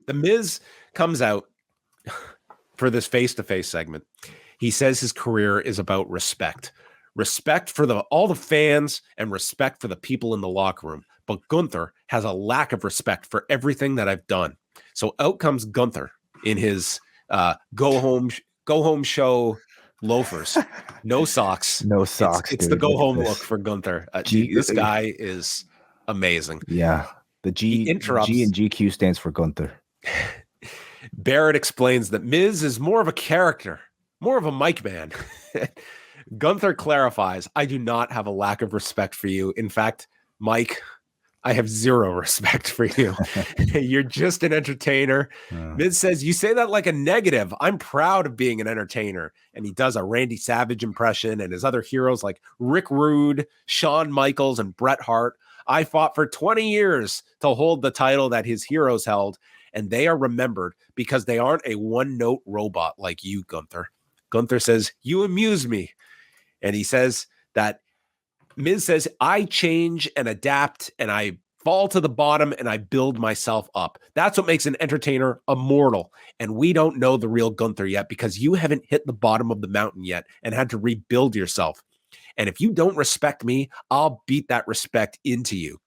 The Miz comes out for this face-to-face segment. He says his career is about respect. Respect for all the fans and respect for the people in the locker room. But Gunther has a lack of respect for everything that I've done. So out comes Gunther in his go home show loafers, no socks, It's dude, the go home look for Gunther. This guy is amazing. Yeah, the G and GQ stands for Gunther. Barrett explains that Miz is more of a character, more of a mic man. Gunther clarifies, I do not have a lack of respect for you. In fact, Mike, I have zero respect for you. You're just an entertainer. Miz says, you say that like a negative. I'm proud of being an entertainer. And he does a Randy Savage impression, and his other heroes like Rick Rude, Shawn Michaels, and Bret Hart. I fought for 20 years to hold the title that his heroes held, and they are remembered because they aren't a one-note robot like you, Gunther. Gunther says, you amuse me. And he says that Miz says, I change and adapt, and I fall to the bottom, and I build myself up. That's what makes an entertainer immortal. And we don't know the real Gunther yet because you haven't hit the bottom of the mountain yet and had to rebuild yourself. And if you don't respect me, I'll beat that respect into you.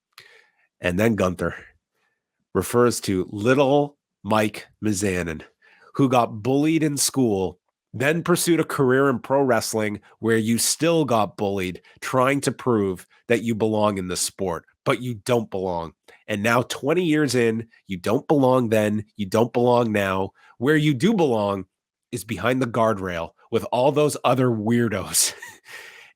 And then Gunther refers to little Mike Mizanin, who got bullied in school, then pursued a career in pro wrestling where you still got bullied, trying to prove that you belong in the sport, but you don't belong. And now 20 years in, you don't belong then, you don't belong now. Where you do belong is behind the guardrail with all those other weirdos.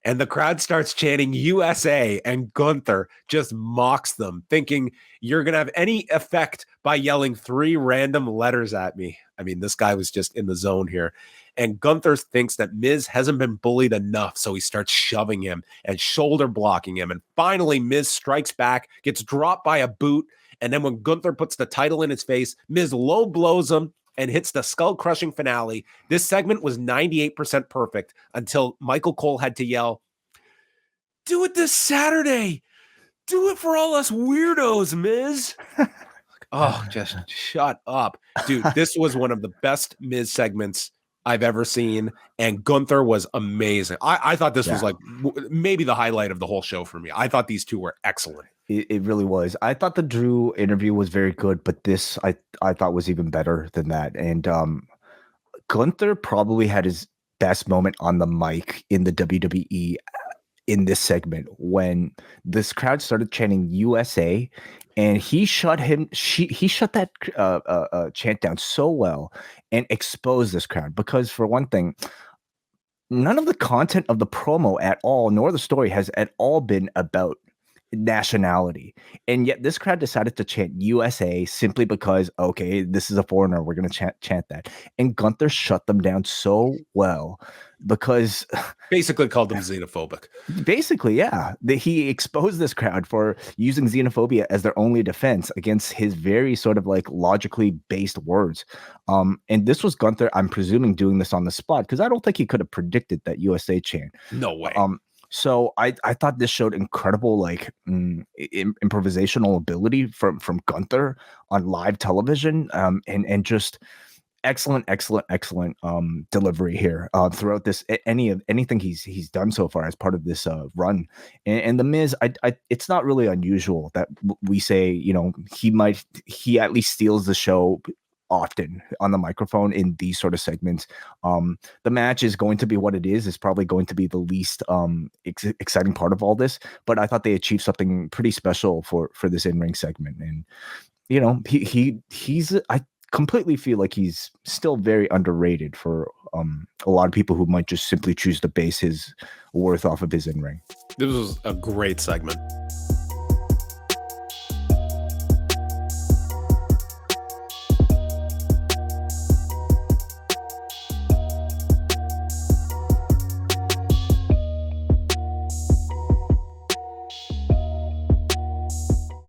And the crowd starts chanting USA, and Gunther just mocks them, thinking you're going to have any effect by yelling 3 random letters at me. I mean, this guy was just in the zone here. And Gunther thinks that Miz hasn't been bullied enough, so he starts shoving him and shoulder blocking him. And finally, Miz strikes back, gets dropped by a boot, and then when Gunther puts the title in his face, Miz low blows him and hits the skull-crushing finale. This segment was 98% perfect until Michael Cole had to yell, do it this Saturday. Do it for all us weirdos, Miz. Oh, just shut up. Dude, this was one of the best Miz segments I've ever seen, and Gunther was amazing. I thought this was like maybe the highlight of the whole show for me. I thought these two were excellent. It really was. I thought the Drew interview was very good, but this I thought was even better than that. And Gunther probably had his best moment on the mic in the WWE in this segment when this crowd started chanting USA, and he shut that chant down so well and exposed this crowd. Because for one thing, none of the content of the promo at all, nor the story, has at all been about nationality, and yet this crowd decided to chant USA simply because, okay, this is a foreigner, we're going to chant that. And Gunther shut them down so well because basically called them xenophobic. Basically, yeah. He exposed this crowd for using xenophobia as their only defense against his very sort of like logically based words. And this was Gunther, I'm presuming, doing this on the spot because I don't think he could have predicted that USA chant. No way. So I thought this showed incredible like improvisational ability from Gunther on live television, and just excellent delivery here throughout this anything he's done so far as part of this run. And the Miz, it's not really unusual that we say, you know, he at least steals the show often on the microphone in these sort of segments. The match is going to be what it is. It's probably going to be the least exciting part of all this, but I thought they achieved something pretty special for this in-ring segment. And you know, he's I completely feel like he's still very underrated for a lot of people who might just simply choose to base his worth off of his in-ring. This was a great segment.